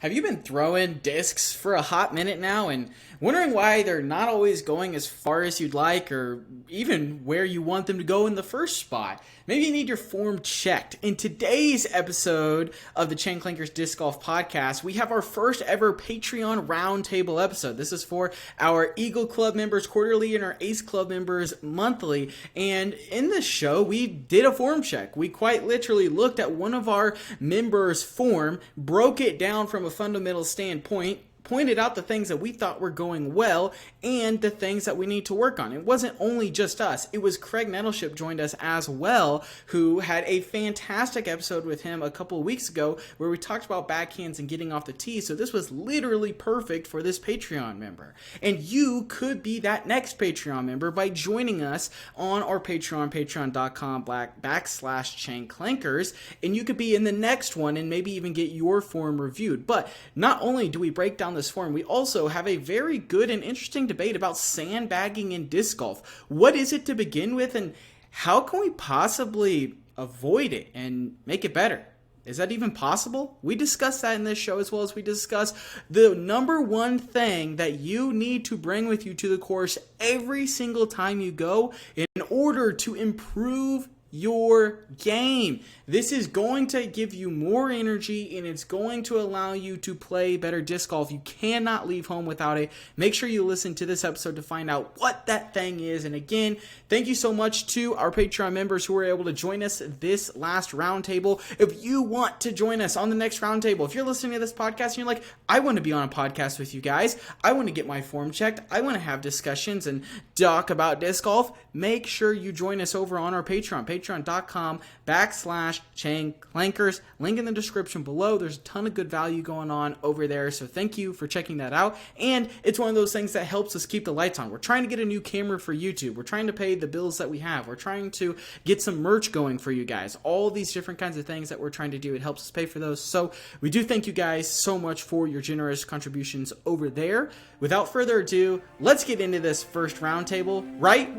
Have you been throwing discs for a hot minute now and wondering why they're not always going as far as you'd like or even where you want them to go in the first spot? Maybe you need your form checked. In today's episode of the Clankers Disc Golf Podcast, we have our first ever Patreon roundtable episode. This is for our Eagle Club members quarterly and our Ace Club members monthly. And in this show, we did a form check. We quite literally looked at one of our members' form, broke it down from a fundamental standpoint, pointed out the things that we thought were going well and the things that we need to work on. It wasn't only just us. It was Craig Nettleship joined us as well, who had a fantastic episode with him a couple of weeks ago where we talked about backhands and getting off the tee. So this was literally perfect for this Patreon member. And you could be that next Patreon member by joining us on our Patreon, patreon.com/Clankers, and you could be in the next one and maybe even get your form reviewed. But not only do we break down this form, we also have a very good and interesting debate about sandbagging in disc golf. What is it to begin with, and how can we possibly avoid it and make it better? Is that even possible? We discuss that in this show, as well as we discuss the number one thing that you need to bring with you to the course every single time you go in order to improve your game. This is going to give you more energy and it's going to allow you to play better disc golf. You cannot leave home without it. Make sure you listen to this episode to find out what that thing is. And again, thank you so much to our Patreon members who were able to join us this last roundtable. If you want to join us on the next roundtable, if you're listening to this podcast and you're like, I want to be on a podcast with you guys, I want to get my form checked, I want to have discussions and talk about disc golf, make sure you join us over on our Patreon, patreon.com/Clankers. Link in the description below. There's a ton of good value going on over there, so thank you for checking that out. And it's one of those things that helps us keep the lights on. We're trying to get a new camera for YouTube. We're trying to pay the bills that we have. We're trying to get some merch going for you guys. All these different kinds of things that we're trying to do. It helps us pay for those. So we do thank you guys so much for your generous contributions over there. Without further ado, let's get into this first roundtable right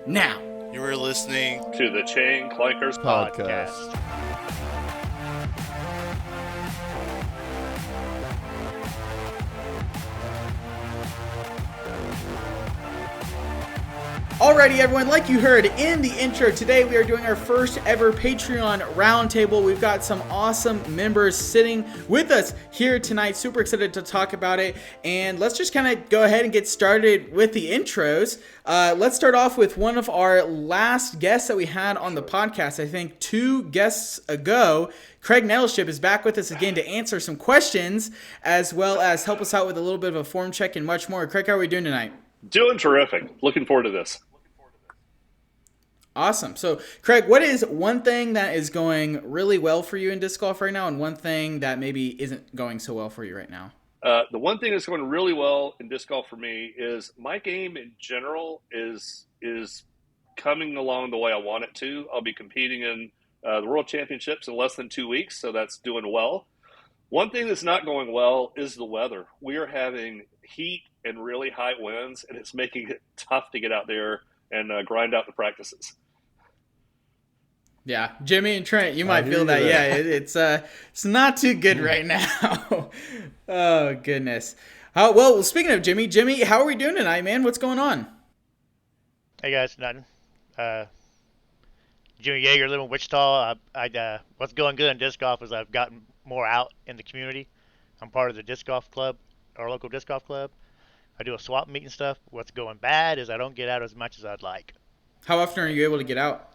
now. You were listening to the Clankers Podcast. Alrighty, everyone, like you heard in the intro, today we are doing our first ever Patreon roundtable. We've got some awesome members sitting with us here tonight. Super excited to talk about it. And let's just kind of go ahead and get started with the intros. Let's start off with one of our last guests that we had on the podcast. I think 2 guests ago. Craig Nettleship is back with us again to answer some questions as well as help us out with a little bit of a form check and much more. Craig, how are we doing tonight? Doing terrific. Looking forward to this. Awesome. So, Craig, what is one thing that is going really well for you in disc golf right now and one thing that maybe isn't going so well for you right now? The one thing that's going really well in disc golf for me is my game in general is coming along the way I want it to. I'll be competing in the World Championships in less than 2 weeks, so that's doing well. One thing that's not going well is the weather. We are having heat and really high winds, and it's making it tough to get out there and grind out the practices. Yeah, Jimmy and Trent, you might feel that. Yeah, it's not too good right now. Oh, goodness. Well, speaking of Jimmy, how are we doing tonight, man? What's going on? Hey, guys, nothing. Jimmy Yeager, living in Wichita. What's going good in disc golf is I've gotten more out in the community. I'm part of the disc golf club, our local disc golf club. I do a swap meet and stuff. What's going bad is I don't get out as much as I'd like. How often are you able to get out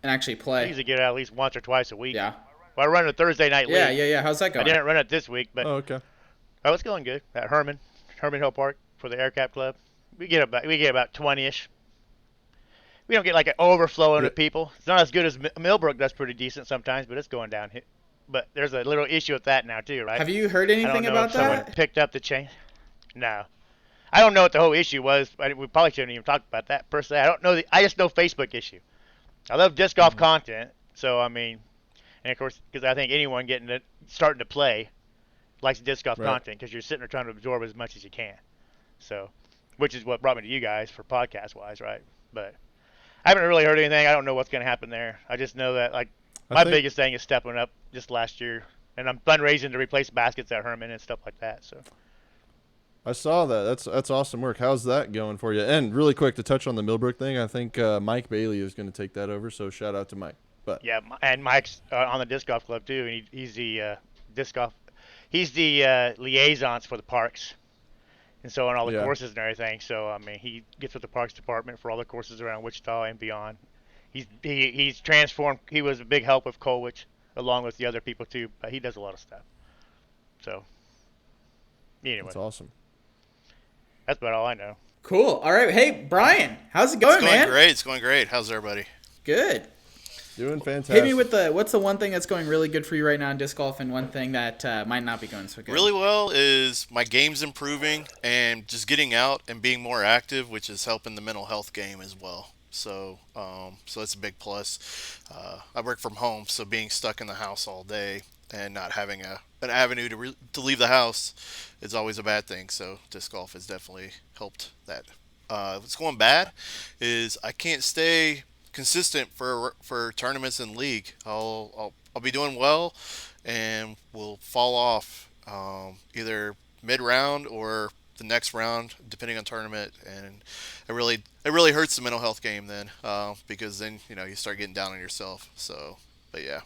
and actually play? I usually get out at least once or twice a week. Yeah. Well, I run a Thursday night league. Yeah. How's that going? I didn't run it this week, but okay. It's going good at Herman Hill Park for the Aircap Club. We get about 20-ish. We don't get like an overflowing of people. It's not as good as Millbrook does, pretty decent sometimes, but it's going down. But there's a little issue with that now too, right? Have you heard anything about that? Someone picked up the chain. No. I don't know what the whole issue was. We probably shouldn't even talk about that per se. I don't know. I just know Facebook issue. I love disc golf content, so I mean, and of course, because I think anyone starting to play likes disc golf content because you're sitting there trying to absorb as much as you can. So, which is what brought me to you guys for podcast wise, right? But I haven't really heard anything. I don't know what's going to happen there. I just know that my biggest thing is stepping up just last year And I'm fundraising to replace baskets at Herman and stuff like that. So I saw that. That's awesome work. How's that going for you? And really quick to touch on the Millbrook thing, I think Mike Bailey is going to take that over. So shout out to Mike. But yeah, and Mike's on the disc golf club too, and he's the disc golf. He's the liaisons for the parks, and so on all the yeah, courses and everything. So I mean, he gets with the parks department for all the courses around Wichita and beyond. He's transformed. He was a big help with Colwich, along with the other people too. But he does a lot of stuff. So anyway, that's awesome. that's about all I know. Cool. All right. Hey, Brian, how's it going, It's going man? great. It's going great. How's everybody? Good. Doing fantastic. Hit me with what's the one thing that's going really good for you right now in disc golf, and one thing that might not be going so good? Really well is my game's improving and just getting out and being more active, which is helping the mental health game as well. So, so that's a big plus. I work from home, so being stuck in the house all day and not having an avenue to leave the house is always a bad thing. So disc golf has definitely helped that. What's going bad is I can't stay consistent for tournaments and league. I'll be doing well, and will fall off either mid round or the next round, depending on tournament, and it really hurts the mental health game then, because then you start getting down on yourself. So, but yeah.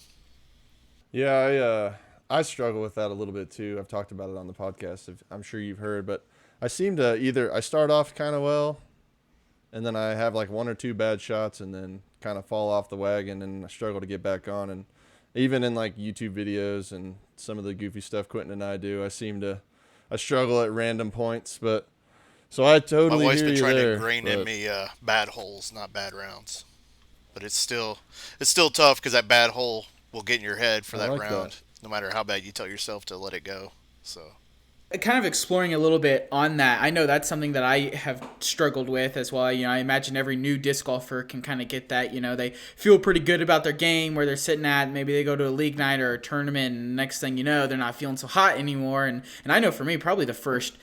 Yeah, I struggle with that a little bit too. I've talked about it on the podcast. I'm sure you've heard, but I seem to I start off kind of well, and then I have like one or two bad shots, and then kind of fall off the wagon, and I struggle to get back on. And even in like YouTube videos and some of the goofy stuff Quentin and I do, I struggle at random points. But so I totally My wife's hear been you trying there, to ingrain in but- me bad holes, not bad rounds. But it's still tough because that bad hole will get in your head for I that like round, that. no matter how bad you tell yourself to let it go. So. Kind of exploring a little bit on that. I know that's something that I have struggled with as well. I imagine every new disc golfer can kind of get that. They feel pretty good about their game, where they're sitting at. Maybe they go to a league night or a tournament, and next thing you know, they're not feeling so hot anymore. And I know for me, probably the first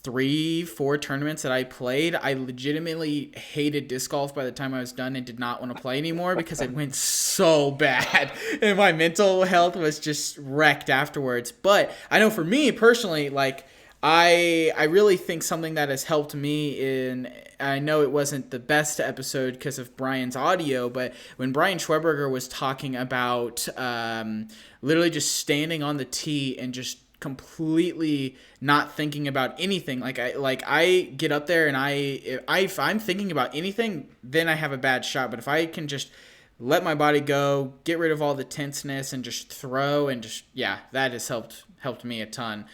3-4 tournaments that I played, I legitimately hated disc golf by the time I was done and did not want to play anymore because it went so bad and my mental health was just wrecked afterwards. But I know for me personally, like I really think something that has helped me I know it wasn't the best episode because of Brian's audio, but when Brian Schweberger was talking about literally just standing on the tee and just completely not thinking about anything. Like I get up there and if I'm thinking about anything, then I have a bad shot. But if I can just let my body go, get rid of all the tenseness, and just throw, and just that has helped me a ton.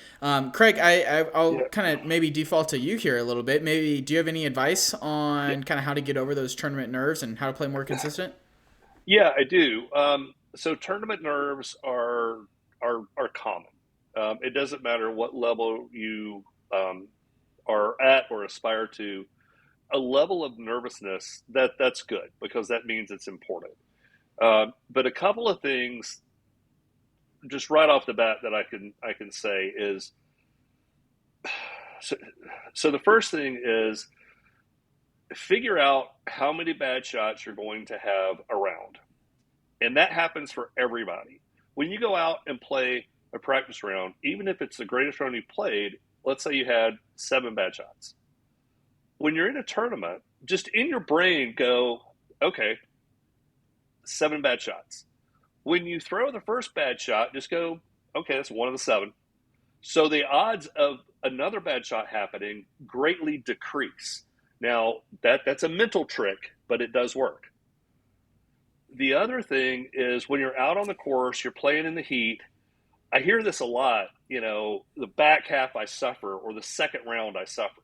Craig, I'll kind of maybe default to you here a little bit. Maybe do you have any advice on kind of how to get over those tournament nerves and how to play more consistent? Yeah, I do. So tournament nerves are common. It doesn't matter what level you are at or aspire to. A level of nervousness that's good because that means it's important. But a couple of things, just right off the bat, that I can say is, so the first thing is figure out how many bad shots you're going to have around, and that happens for everybody. When you go out and play a practice round, even if it's the greatest round you played, let's say you had 7 bad shots. When you're in a tournament, just in your brain go, okay, 7 bad shots. When you throw the first bad shot, just go, okay, that's one of the 7. So the odds of another bad shot happening greatly decrease. Now, that's a mental trick, but it does work. The other thing is when you're out on the course, you're playing in the heat. I hear this a lot, the back half I suffer or the second round I suffer.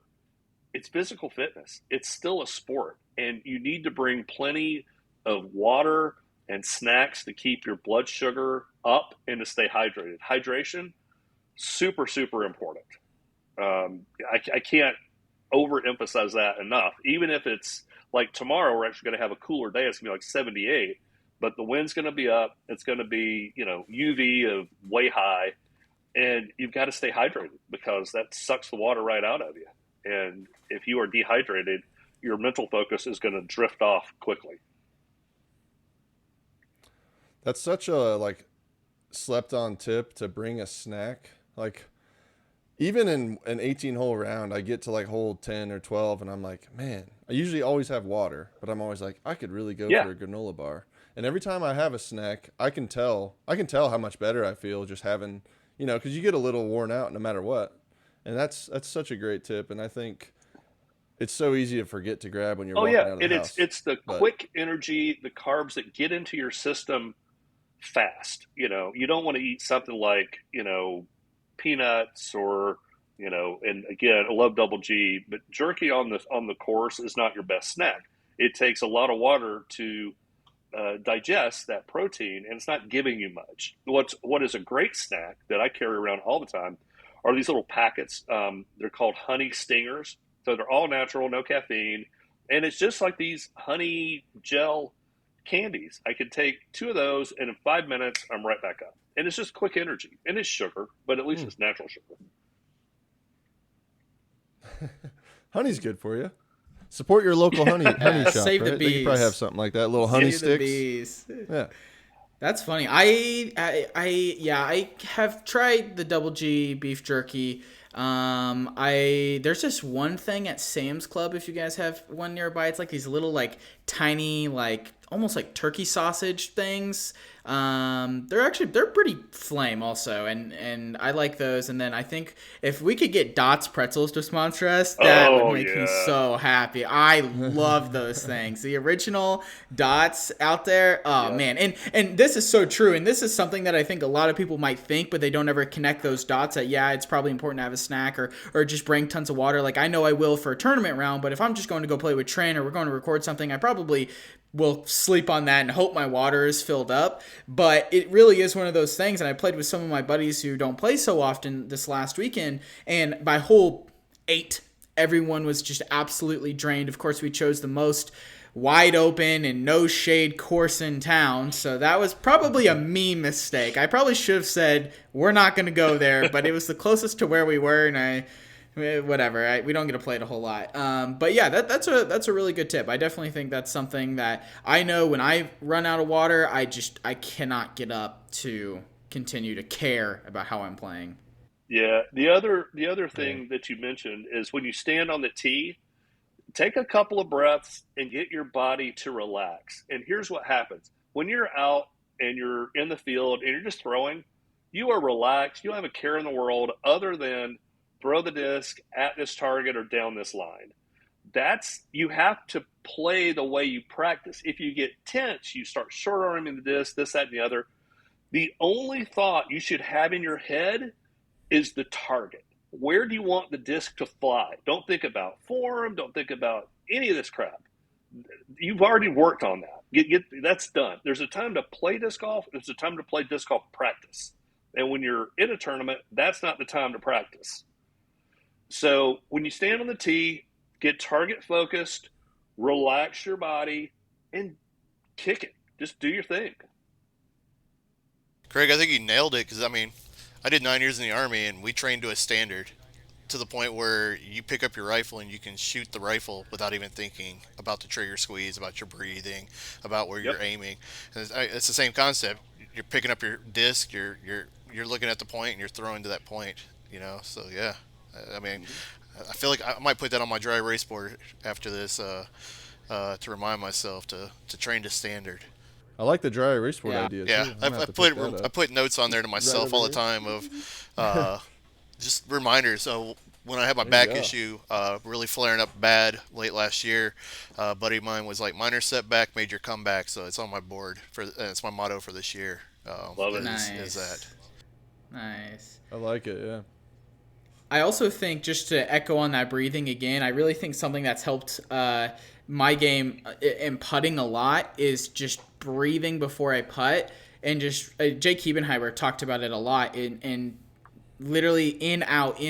It's physical fitness. It's still a sport, and you need to bring plenty of water and snacks to keep your blood sugar up and to stay hydrated. Hydration, super, super important. I can't overemphasize that enough. Even if it's like tomorrow, we're actually going to have a cooler day. It's going to be like 78, but the wind's going to be up. It's going to be, UV of way high, and you've got to stay hydrated because that sucks the water right out of you. And if you are dehydrated, your mental focus is going to drift off quickly. That's such a slept on tip to bring a snack. Like, even in an 18-hole round, I get to like hole 10 or 12, and I'm like, man, I usually always have water, but I'm always like, I could really go Yeah. for a granola bar. And every time I have a snack, I can tell how much better I feel just having, because you get a little worn out no matter what. And that's such a great tip. And I think it's so easy to forget to grab when you're Oh walking yeah, out of the and house. it's the But quick energy, the carbs that get into your system fast. You don't want to eat something like peanuts or and again, I love double G, but jerky on the course is not your best snack. It takes a lot of water to digest that protein, and it's not giving you much. What is a great snack that I carry around all the time are these little packets. They're called honey stingers, so they're all natural, no caffeine, and it's just like these honey gel candies. I could take 2 of those, and in 5 minutes, I'm right back up. And it's just quick energy, and it's sugar, but at least it's natural sugar. honey's good for you. Support your local honey shop, save the right? They could probably bees. have something like that, little honey Save the sticks. bees. Yeah. That's funny. I have tried the double G beef jerky. There's this one thing at Sam's Club, if you guys have one nearby. It's like these little like tiny like almost like turkey sausage things. They're pretty flame also, and I like those. And then I think if we could get Dots pretzels to sponsor us, that would make me so happy. I love those things. The original Dots out there. Oh man, and this is so true. And this is something that I think a lot of people might think, but they don't ever connect those dots. That it's probably important to have a snack or just bring tons of water. Like I know I will for a tournament round, but if I'm just going to go play with Trent or we're going to record something, I probably will sleep on that and hope my water is filled up. But it really is one of those things. And I played with some of my buddies who don't play so often this last weekend. And by hole 8, everyone was just absolutely drained. Of course, we chose the most wide open and no shade course in town. So that was probably a me mistake. I probably should have said, we're not going to go there. But it was the closest to where we were. And whatever. We don't get to play it a whole lot. But yeah, that's a really good tip. I definitely think that's something that I know when I run out of water, I cannot get up to continue to care about how I'm playing. Yeah. The other thing that you mentioned is when you stand on the tee, take a couple of breaths and get your body to relax. And here's what happens. When you're out and you're in the field and you're just throwing, you are relaxed. You don't have a care in the world other than throw the disc at this target or down this line. You have to play the way you practice. If you get tense, you start short arming the disc, this, that, and the other. The only thought you should have in your head is the target. Where do you want the disc to fly? Don't think about form. Don't think about any of this crap. You've already worked on that. That's done. There's a time to play disc golf. There's a time to play disc golf practice. And when you're in a tournament, that's not the time to practice. So when you stand on the tee, get target focused, relax your body, and kick it. Just do your thing. Craig, I think you nailed it because, I mean, I did 9 years in the Army and we trained to a standard to the point where you pick up your rifle and you can shoot the rifle without even thinking about the trigger squeeze, about your breathing, about where you're aiming. And it's the same concept. You're picking up your disc, you're looking at the point and you're throwing to that point, So, yeah. I mean, I feel like I might put that on my dry erase board after this to remind myself to train to standard. I like the dry erase board idea too. Yeah, I put notes on there to myself all the time of just reminders. So when I had my back issue really flaring up bad late last year, a buddy of mine was like, "Minor setback, major comeback." So it's on my board and it's my motto for this year. Love it. Is that Nice. I like it. Yeah. I also think, just to echo on that breathing again, I really think something that's helped my game in putting a lot is just breathing before I putt. And just Jake Hebenheimer talked about it a lot. And literally in, out,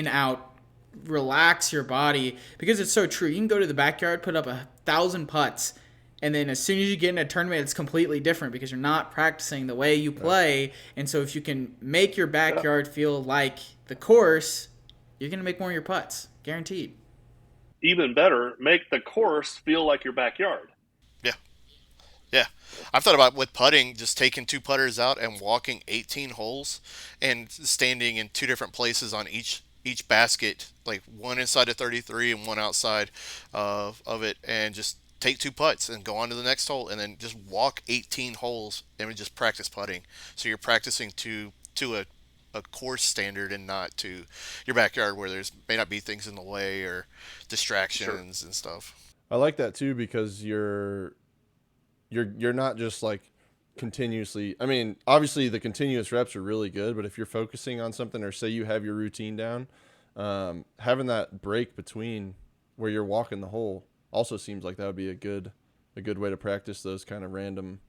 relax your body. Because it's so true. You can go to the backyard, put up 1,000 putts, and then as soon as you get in a tournament, it's completely different because you're not practicing the way you play. And so if you can make your backyard feel like the course, you're going to make more of your putts. Guaranteed. Even better, make the course feel like your backyard. Yeah. Yeah, I've thought about with putting, just taking two putters out and walking 18 holes, and standing in two different places on each basket, like one inside of 33 and one outside of it, and just take two putts and go on to the next hole, and then just walk 18 holes and we just practice putting. So you're practicing to a course standard and not to your backyard where there's may not be things in the way or distractions and stuff. I like that too because you're not just like continuously. I mean, obviously the continuous reps are really good, but if you're focusing on something, or say you have your routine down, having that break between where you're walking the hole also seems like that would be a good way to practice those kind of random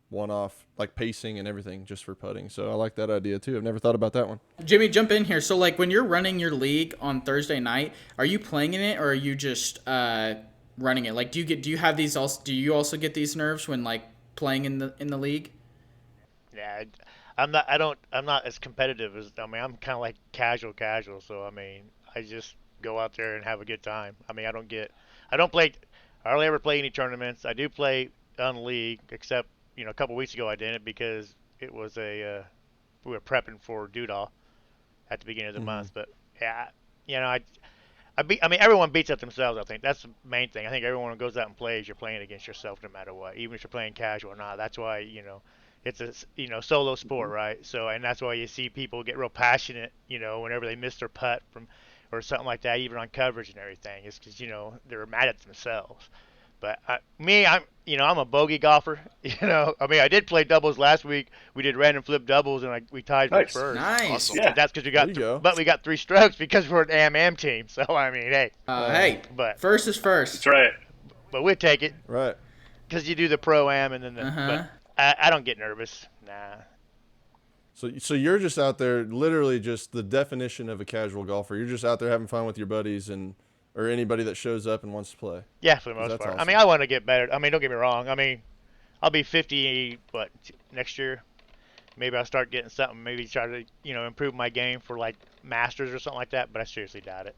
one-off, like pacing and everything, just for putting. So I like that idea too. I've never thought about that one. Jimmy, jump in here. So, like, when you're running your league on Thursday night, are you playing in it or are you just running it? Like, do you have these also? Do you also get these nerves when like playing in the league? Yeah, I'm not as competitive as, I mean, I'm kind of like casual. So I mean, I just go out there and have a good time. I mean, I don't play, I hardly ever play any tournaments. I do play on league, except a couple weeks ago I didn't because it was we were prepping for Doodle at the beginning of the month. But yeah, I mean, everyone beats up themselves. I think that's the main thing. I think everyone who goes out and plays, you're playing against yourself no matter what, even if you're playing casual or not. That's why it's a solo sport, right? So, and that's why you see people get real passionate, whenever they miss their putt from or something like that, even on coverage and everything. It's because they're mad at themselves. But I'm a bogey golfer. I mean, I did play doubles last week. We did random flip doubles, and we tied for Nice. first. Nice. Awesome. Yeah. That's because There you go. but we got 3 strokes because we're an AM team. So I mean, hey, Hey, but first is first. That's right. but we'd take it Right. because you do the pro am and then the. Uh-huh. But I don't get nervous. Nah. So you're just out there, literally just the definition of a casual golfer. You're just out there having fun with your buddies or anybody that shows up and wants to play. Yeah, for the most That's part. I awesome. mean, I want to get better. I mean, don't get me wrong. I mean, I'll be 50 next year. Maybe I'll start getting something. Maybe try to improve my game for like Masters or something like that. But I seriously doubt it.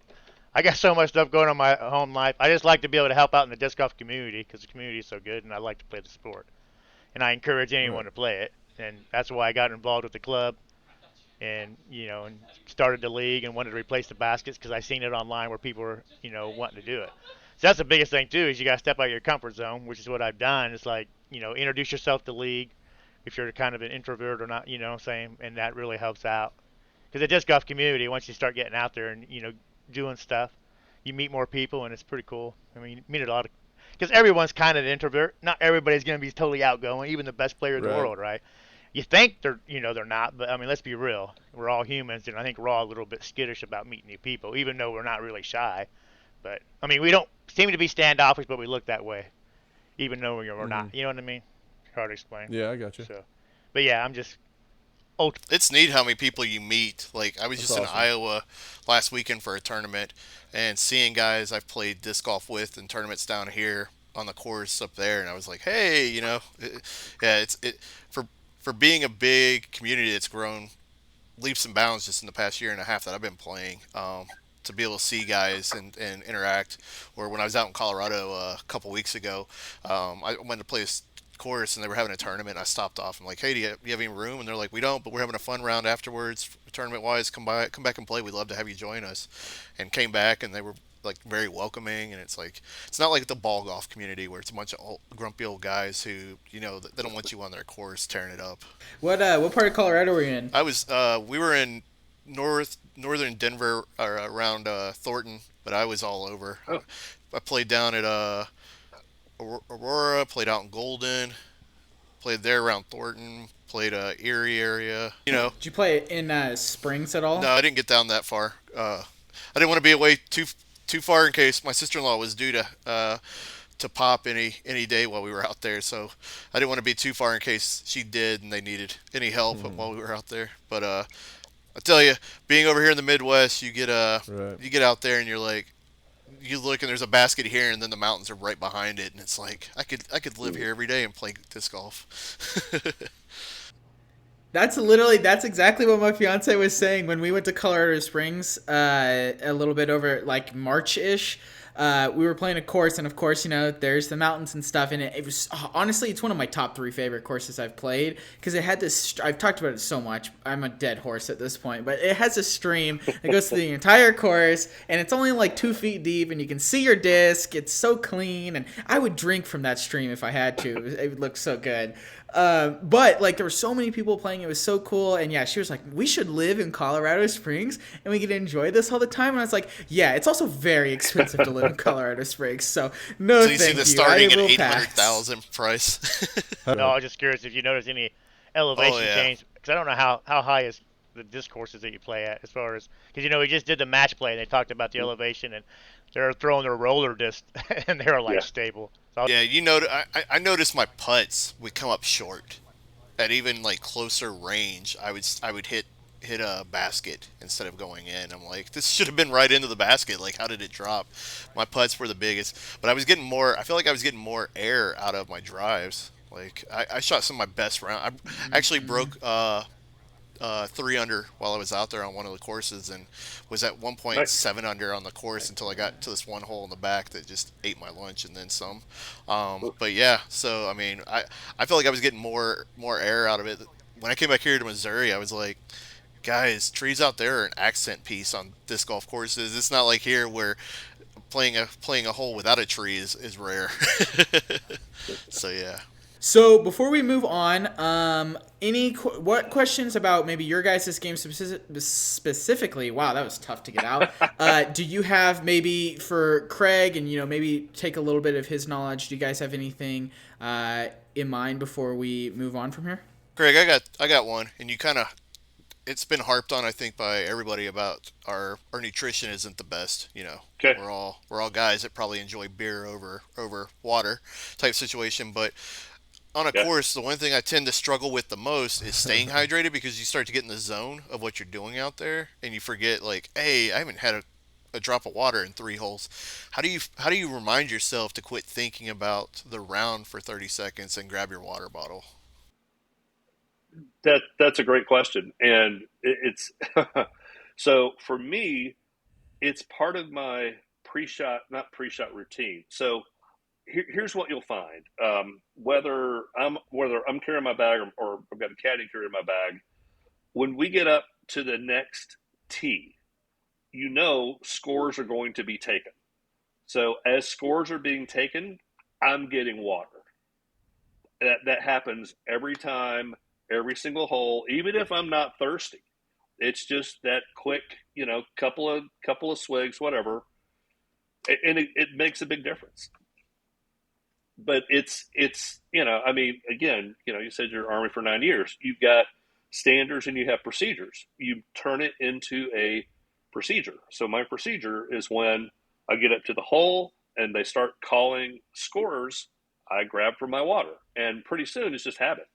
I got so much stuff going on in my home life. I just like to be able to help out in the disc golf community because the community is so good, and I like to play the sport. And I encourage anyone to play it, and that's why I got involved with the club, and and started the league and wanted to replace the baskets because I seen it online where people were wanting to do it. So that's the biggest thing too, is you got to step out of your comfort zone, which is what I've done. It's like introduce yourself to league if you're kind of an introvert or not, what I'm saying, and that really helps out. Because the disc golf community, once you start getting out there and doing stuff, you meet more people, and it's pretty cool. I mean, you meet a lot of, because everyone's kind of an introvert. Not everybody's going to be totally outgoing, even the best player in the Right. world, right? You think they're not, but I mean, let's be real. We're all humans, and I think we're all a little bit skittish about meeting new people, even though we're not really shy. But I mean, we don't seem to be standoffish, but we look that way, even though we're not. You know what I mean? Hard to explain. Yeah, I got you. So, but yeah, I'm just It's neat how many people you meet. Like I was That's just in awesome. Iowa last weekend for a tournament, and seeing guys I've played disc golf with in tournaments down here on the course up there, and I was like, hey, yeah, it for being a big community that's grown leaps and bounds just in the past year and a half that I've been playing. To be able to see guys and interact, or when I was out in Colorado a couple weeks ago, I went to play this course and they were having a tournament. I stopped off. I'm like, hey, do you have any room? And they're like, we don't, but we're having a fun round afterwards, tournament wise. Come back and play. We'd love to have you join us. And came back and they were like very welcoming. And it's like it's not like the ball golf community where it's a bunch of grumpy old guys who they don't want you on their course tearing it up. What part of Colorado were you in? We were in northern Denver, around Thornton, but I was all over. Oh. I played down at Aurora, played out in Golden, played there around Thornton, played Erie area. Did you play in Springs at all? No, I didn't get down that far. I didn't want to be away too far in case my sister-in-law was due to pop any day while we were out there. So I didn't want to be too far in case she did and they needed any help while we were out there. But I tell you, being over here in the Midwest, you get Right. you get out there and you're like, you look and there's a basket here, and then the mountains are right behind it, and it's like I could live here every day and play disc golf. That's exactly what my fiance was saying when we went to Colorado Springs a little bit over like March-ish. we were playing a course, and of course, there's the mountains and stuff, and it was honestly, it's one of my top 3 favorite courses I've played because it had this. I've talked about it so much. I'm a dead horse at this point, but it has a stream that goes through the entire course, and it's only like 2 feet deep, and you can see your disc. It's so clean, and I would drink from that stream if I had to. It would look so good. But like there were so many people playing, it was so cool, and yeah, she was like, we should live in Colorado Springs and we could enjoy this all the time. And I was like, yeah, it's also very expensive to live in Colorado Springs, so no, So you see the starting at 800,000 price. No, I was just curious if you noticed any elevation change, because I don't know how high is the disc courses that you play at, as far as, because we just did the match play and they talked about the elevation, and they're throwing their roller disc and they're like stable. So Yeah, I noticed my putts would come up short. At even like closer range, I would hit a basket instead of going in. I'm like, this should have been right into the basket. Like, how did it drop? My putts were the biggest, but I feel like I was getting more air out of my drives. Like, I shot some of my best round. I actually broke 3 under while I was out there on one of the courses, and was at 1.7 under on the course until I got to this one hole in the back that just ate my lunch and then some. But yeah, so I mean, I felt like I was getting more air out of it. When I came back here to Missouri, I was like, guys, trees out there are an accent piece on disc golf courses. It's not like here where playing a hole without a tree is rare. So yeah. So before we move on, what questions about maybe your guys' game specifically? Wow, that was tough to get out. Do you have maybe for Craig, and maybe take a little bit of his knowledge? Do you guys have anything in mind before we move on from here? Craig, I got one, and it's been harped on, I think, by everybody about our nutrition isn't the best. Okay. We're all guys that probably enjoy beer over water type situation, but on a course, the one thing I tend to struggle with the most is staying hydrated, because you start to get in the zone of what you're doing out there, and you forget, like, hey, I haven't had a drop of water in 3 holes. How do you remind yourself to quit thinking about the round for 30 seconds and grab your water bottle? That's a great question, and it's so for me, it's part of my not pre-shot routine. So here's what you'll find: whether I'm carrying my bag or I've got a caddy carrying my bag, when we get up to the next tee, scores are going to be taken. So as scores are being taken, I'm getting water. That happens every time, every single hole, even if I'm not thirsty. It's just that quick, couple of swigs, whatever, and it makes a big difference. But it's I mean, again, you said you're Army for 9 years. You've got standards and you have procedures. You turn it into a procedure. So my procedure is when I get up to the hole and they start calling scores, I grab for my water, and pretty soon it's just habit.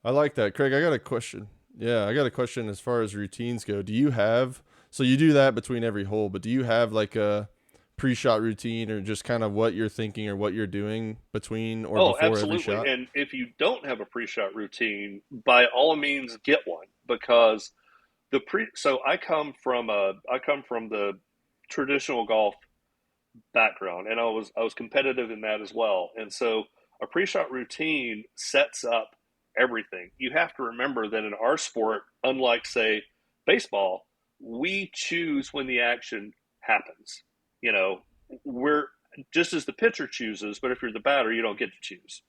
I like that. Craig, I got a question. Yeah, I got a question as far as routines go. So you do that between every hole, but do you have like a pre-shot routine, or just kind of what you're thinking or what you're doing between or before absolutely. every shot? And if you don't have a pre-shot routine, by all means get one, because so I come from the traditional golf background, and I was competitive in that as well. And so a pre-shot routine sets up everything. You have to remember that in our sport, unlike say baseball, we choose when the action happens. We're just as the pitcher chooses, but if you're the batter, you don't get to choose.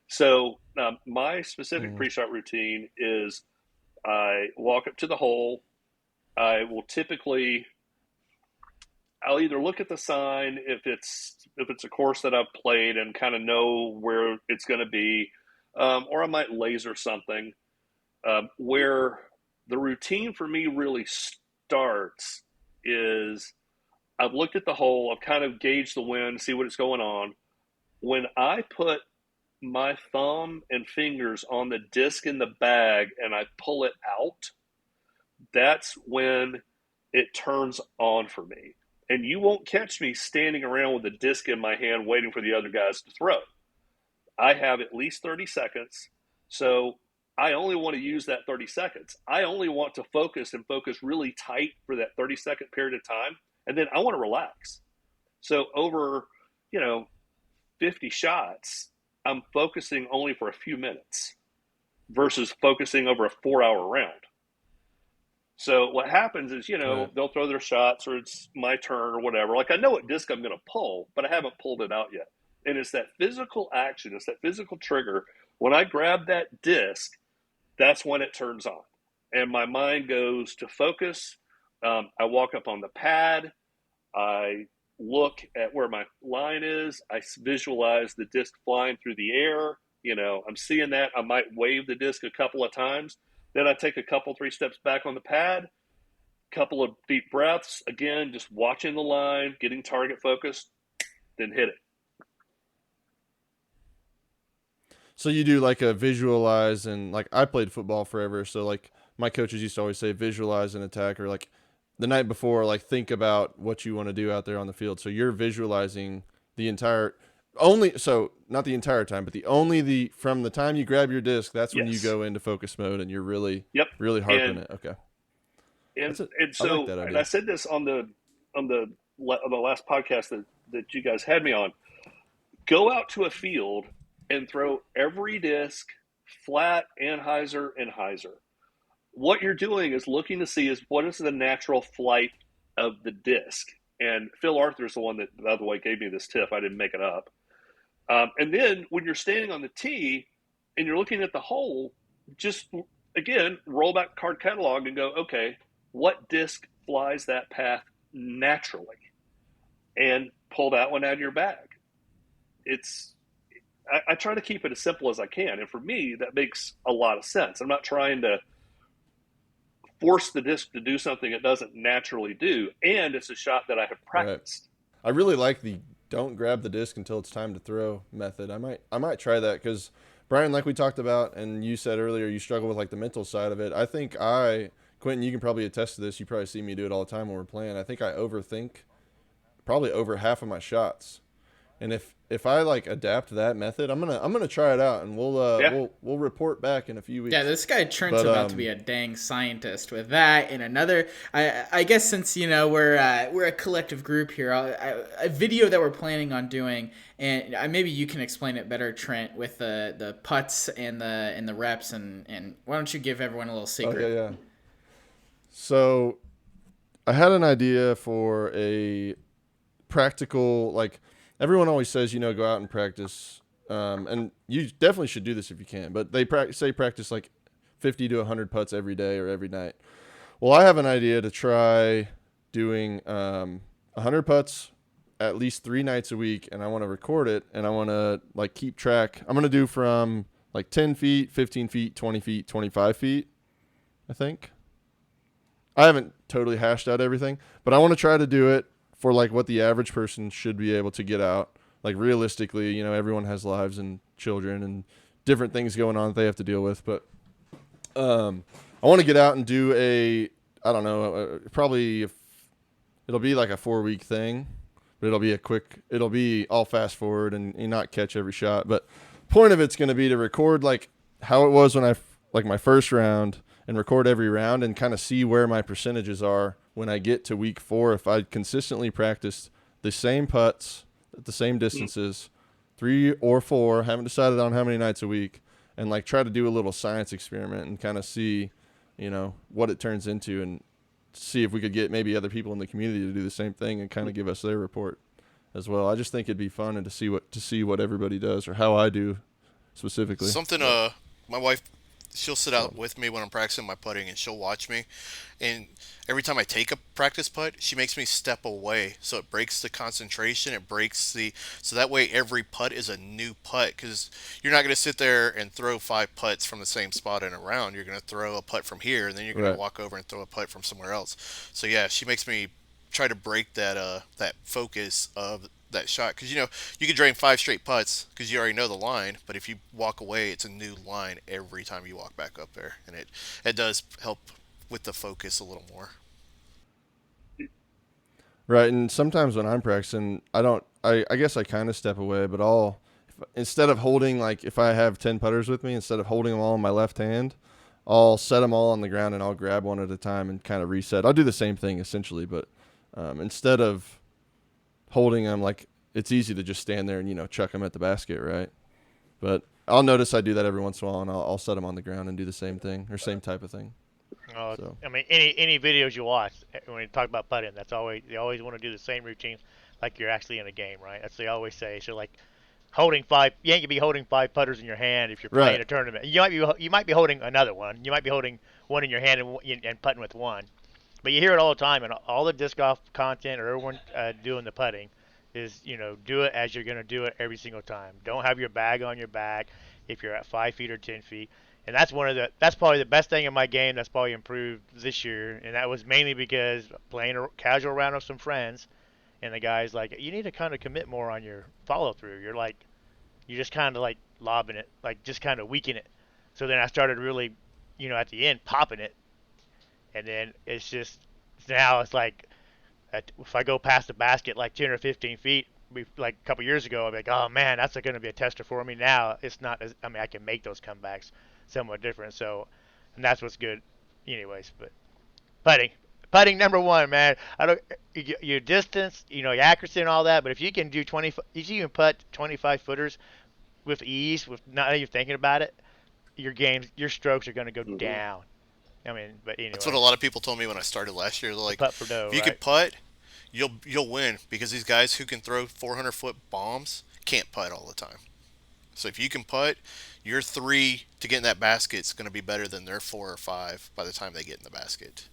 So my specific pre-shot routine is I walk up to the hole. I will I'll either look at the sign if it's a course that I've played and kind of know where it's going to be, or I might laser something. Where the routine for me really starts is I've looked at the hole, I've kind of gauged the wind, see what's going on. When I put my thumb and fingers on the disc in the bag and I pull it out, that's when it turns on for me. And you won't catch me standing around with a disc in my hand waiting for the other guys to throw. I have at least 30 seconds. So I only want to use that 30 seconds. I only want to focus really tight for that 30-second period of time. And then I want to relax. So over, 50 shots, I'm focusing only for a few minutes versus focusing over a 4 hour round. So what happens is, Right. they'll throw their shots or it's my turn or whatever. Like I know what disc I'm going to pull, but I haven't pulled it out yet. And it's that physical action, it's that physical trigger. When I grab that disc, that's when it turns on. And my mind goes to focus. I walk up on the pad. I look at where my line is. I visualize the disc flying through the air. I'm seeing that. I might wave the disc a couple of times. Then I take a couple, 3 steps back on the pad, couple of deep breaths. Again, just watching the line, getting target focused, then hit it. So you do like a visualize, and like I played football forever, so like my coaches used to always say visualize an attack, or like the night before, like think about what you want to do out there on the field. So you're visualizing the entire only so not the entire time, but the from the time you grab your disc, that's when you Yes. go into focus mode and you're really Yep. really harping And it. Okay. and That's it. and I like so that and idea. I said this on the last podcast that you guys had me on. Go out to a field and throw every disc flat and hyzer and hyzer. What you're doing is looking to see is what is the natural flight of the disc. And Phil Arthur is the one that, by the way, gave me this tip. I didn't make it up. And then when you're standing on the tee and you're looking at the hole, just again roll back the card catalog and go, okay, what disc flies that path naturally, and pull that one out of your bag. I try to keep it as simple as I can, and for me that makes a lot of sense. I'm not trying to force the disc to do something it doesn't naturally do, and it's a shot that I have Right. practiced. I really like the don't grab the disc until it's time to throw method. I might try that, because Brian, like we talked about, and you said earlier, you struggle with like the mental side of it. I think Quentin, you can probably attest to this. You probably see me do it all the time when we're playing. I think I overthink probably over half of my shots. And if I like adapt that method, I'm gonna try it out, and Yeah. we'll report back in a few weeks. Yeah, this guy Trent's But about to be a dang scientist with that and another. I guess since we're a collective group here, a video that we're planning on doing, and maybe you can explain it better, Trent, with the putts and the reps, and why don't you give everyone a little secret? oh yeah. So I had an idea for a practical, like everyone always says, go out and practice, and you definitely should do this if you can, but they practice like 50 to 100 putts every day or every night. Well, I have an idea to try doing 100 putts at least 3 nights a week, and I want to record it, and I want to like keep track. I'm going to do from like 10 feet, 15 feet, 20 feet, 25 feet, I think. I haven't totally hashed out everything, but I want to try to do it for like what the average person should be able to get out. Like realistically, everyone has lives and children and different things going on that they have to deal with. But I want to get out and do I don't know, it'll be like a 4-week thing, but it'll be all fast forward and not catch every shot. But point of it's going to be to record like how it was when like my first round, and record every round and kind of see where my percentages are when I get to week 4. If I consistently practiced the same putts at the same distances, 3 or 4, haven't decided on how many nights a week, and like try to do a little science experiment and kind of see, what it turns into, and see if we could get maybe other people in the community to do the same thing and kind of give us their report as well. I just think it'd be fun, and to see what everybody does, or how I do specifically. Something my wife, she'll sit out with me when I'm practicing my putting, and she'll watch me, and every time I take a practice putt, she makes me step away, so it breaks the concentration, so that way every putt is a new putt, because you're not going to sit there and throw 5 putts from the same spot in a round. You're going to throw a putt from here, and then you're going Right. to walk over and throw a putt from somewhere else. So yeah, she makes me try to break that focus of that shot, because you could drain 5 straight putts because you already know the line, but if you walk away, it's a new line every time you walk back up there, and it does help with the focus a little more. Right, and sometimes when I'm practicing, I guess I kind of step away, but instead of holding, like if I have 10 putters with me, instead of holding them all in my left hand, I'll set them all on the ground and I'll grab one at a time and kind of reset. I'll do the same thing essentially, but instead of holding them, like it's easy to just stand there and chuck them at the basket, right? But I'll notice I do that every once in a while, and I'll set them on the ground and do the same thing or same type of thing. So. I mean, any videos you watch when you talk about putting, they always want to do the same routine, like you're actually in a game, right? That's what they always say. So like holding 5, you ain't gonna be holding 5 putters in your hand if you're playing a tournament. You might be holding another one. You might be holding one in your hand and putting with one. But you hear it all the time, and all the disc golf content or everyone doing the putting is, do it as you're going to do it every single time. Don't have your bag on your back if you're at 5 feet or 10 feet. And that's probably the best thing in my game that's probably improved this year. And that was mainly because playing a casual round with some friends, and the guy's like, you need to kind of commit more on your follow through. You're just kind of like lobbing it, like just kind of weaken it. So then I started really, at the end popping it. And then now it's like, if I go past the basket like 10 or 15 feet, like a couple years ago, I'm like, oh man, that's going to be a tester for me. Now it's not I can make those comebacks somewhat different. So, and that's what's good anyways. But putting number one, man. Your distance, your accuracy and all that, but if you can put 25 footers with ease, with not even thinking about it, your strokes are going to go down. I mean, but anyway. That's what a lot of people told me when I started last year. They're like, putt for dough, if you could putt, you'll win, because these guys who can throw 400-foot bombs can't putt all the time. So if you can putt, your 3 to get in that basket is going to be better than their 4 or 5 by the time they get in the basket.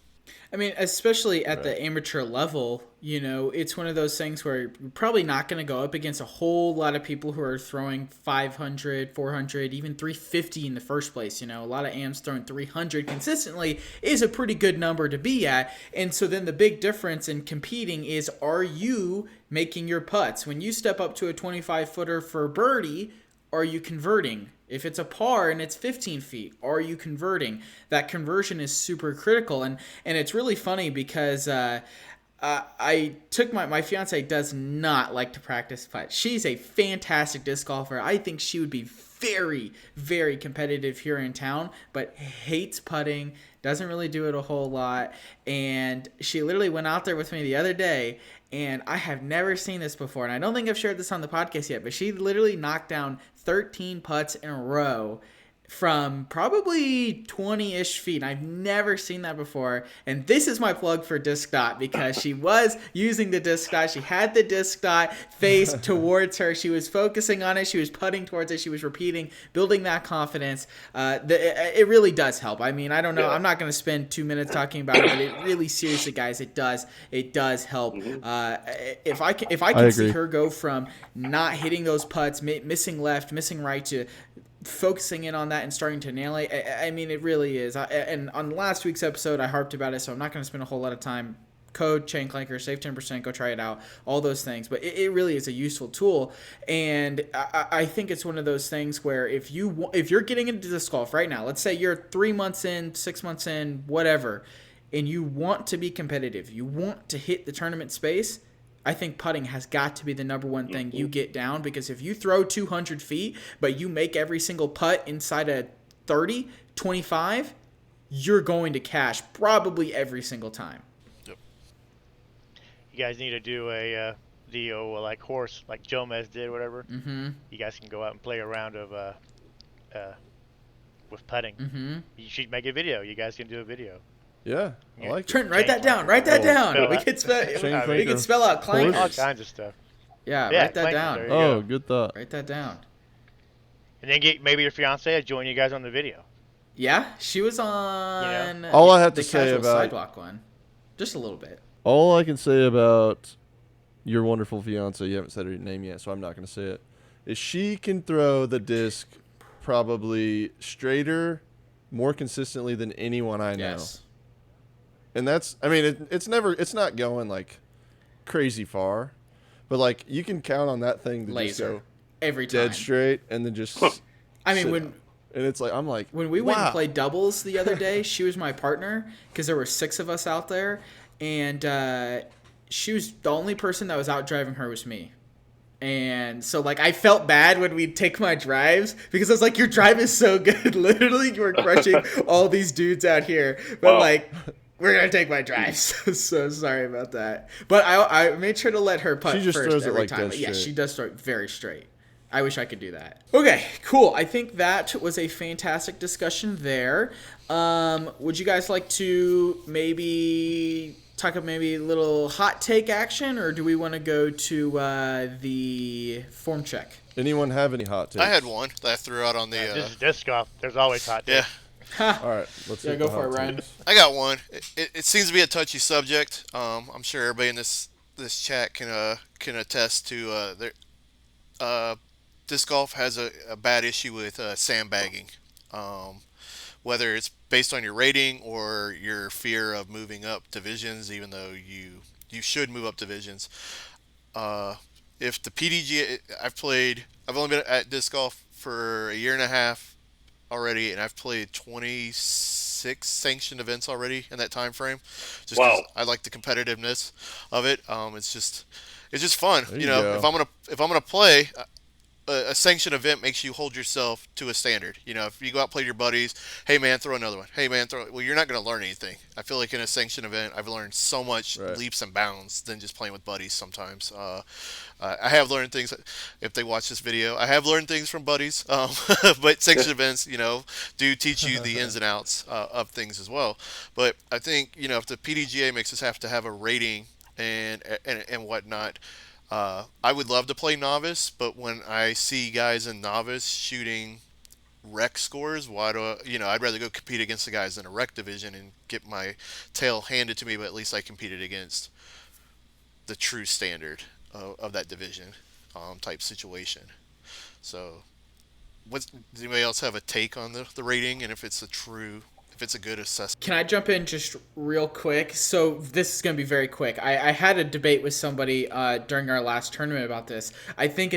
I mean, especially at the amateur level, it's one of those things where you're probably not going to go up against a whole lot of people who are throwing 500, 400, even 350 in the first place. A lot of AMs throwing 300 consistently is a pretty good number to be at. And so then the big difference in competing is, are you making your putts? When you step up to a 25-footer for birdie, are you converting? If it's a par and it's 15 feet, are you converting? That conversion is super critical. And it's really funny because I took my fiance does not like to practice putt. She's a fantastic disc golfer. I think she would be very, very competitive here in town, but hates putting, doesn't really do it a whole lot. And she literally went out there with me the other day, and I have never seen this before. And I don't think I've shared this on the podcast yet, but she literally knocked down 13 putts in a row from probably 20-ish feet. I've never seen that before. And this is my plug for Disc Dot, because she was using the Disc Dot. She had the Disc Dot faced towards her. She was focusing on it. She was putting towards it. She was repeating, building that confidence. It really does help. I mean, I don't know. Yeah. I'm not going to spend 2 minutes talking about it, but it really, seriously, guys, it does help. If I can see her go from not hitting those putts, missing left, missing right, to focusing in on that and starting to nail it, I mean, it really is. And on last week's episode, I harped about it, so I'm not going to spend a whole lot of time. Code Chain Clankers, save 10%, go try it out, all those things. But it really is a useful tool, and I think it's one of those things where if you're getting into disc golf right now, let's say you're 3 months in, 6 months in, whatever, and you want to be competitive, you want to hit the tournament space, I think putting has got to be the number one thing you get down, because if you throw 200 feet, but you make every single putt inside a 30, 25, you're going to cash probably every single time. Yep. You guys need to do a deal like horse, like Jomez did, whatever. Mm-hmm. You guys can go out and play a round of with putting. Mm-hmm. You should make a video. You guys can do a video. Yeah, I like Trent, write that down. Write that down. We could spell out Clankers. All kinds of stuff. Yeah, write that down. Oh, good thought. Write that down. And then get maybe your fiance to join you guys on the video. Yeah, she was on. All I have to the say casual about sidewalk one, just a little bit. All I can say about your wonderful fiance, you haven't said her name yet, so I'm not going to say it, is she can throw the disc probably straighter, more consistently than anyone I know. Yes. And that's, I mean, it's not going like crazy far, but like you can count on that thing to Laser. just go Every time. dead straight and then just I mean, sit when down. And it's like, I'm like, when we went and played doubles the other day, she was my partner because there were 6 of us out there, and she was the only person that was out driving her was me. And so, like, I felt bad when we'd take my drives because I was like, your drive is so good. Literally, you were crushing all these dudes out here. But, We're gonna take my drives. So sorry about that. But I made sure to let her putt She just first throws it every like time. dead Yeah, straight. she does throw it very straight. I wish I could do that. Okay, cool. I think that was a fantastic discussion there. Would you guys like to maybe talk about maybe a little hot take action, or do we want to go to the form check? Anyone have any hot takes? I had one that I threw out on the. This is disc golf. There's always hot Yeah, takes. All right, let's Yeah, hit go the for hot it, Ryan. takes. I got one. It seems to be a touchy subject. I'm sure everybody in this chat can attest to their disc golf has a bad issue with sandbagging. Um, whether it's based on your rating or your fear of moving up divisions, even though you should move up divisions. Uh, if the PDGA, I've only been at disc golf for a year and a half already, and I've played 26 sanctioned events already in that time frame. Just because Wow. I like the competitiveness of it. It's just fun. There You you know, go. if I'm gonna play, a sanctioned event makes you hold yourself to a standard. You know, if you go out and play your buddies, hey man, throw another one. Hey man, throw. Well, you're not going to learn anything. I feel like in a sanctioned event, I've learned so much Right. leaps and bounds than just playing with buddies. Sometimes I have learned things. If they watch this video, I have learned things from buddies. But sanctioned events, do teach you the ins and outs of things as well. But I think if the PDGA makes us have to have a rating and whatnot. I would love to play novice, but when I see guys in novice shooting rec scores, why do I'd rather go compete against the guys in a rec division and get my tail handed to me, but at least I competed against the true standard of that division type situation. So, does anybody else have a take on the rating and if it's a good assessment? Can I jump in just real quick? So this is going to be very quick. I had a debate with somebody during our last tournament about this. I think